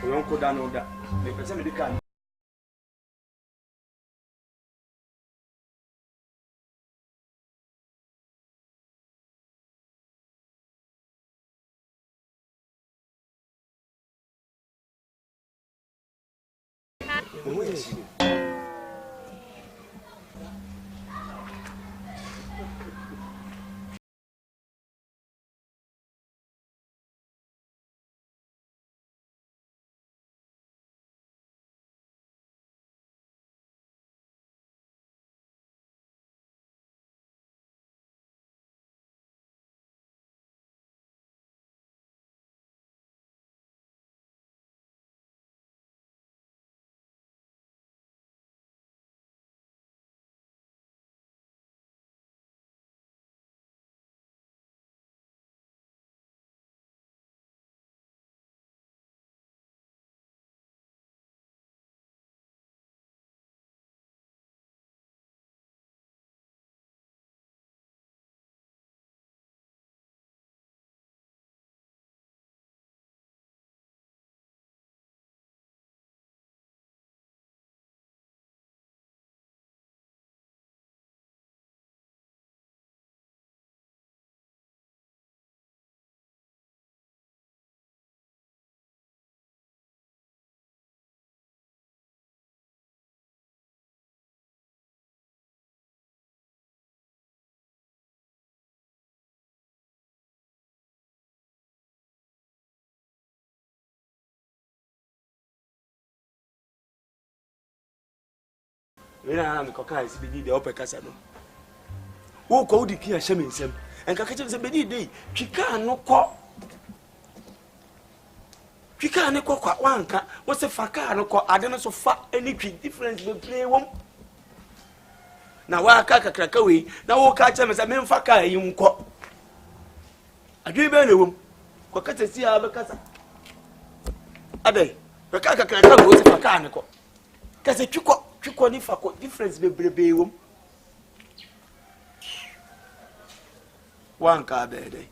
Yon ko da no da. Me pese me di kan. Wena na me koka isi Bediide ope kasa no. Wo ko udi ki ahye me nsem. Enka ka chebe Bediide twika no ko. Twika ne ko kwa wanka, wo se faka no ko ade no so fa any difference be play wom. Na wa aka kakraka we, na wo ka chebe se me mfaka yi nko. Adwe be na wom. Ko kata si a be kasa. Ade, be ka kakraka wo se faka ne ko. Kasa twiko ni fako difference bebrebe wom. Wanka be dey.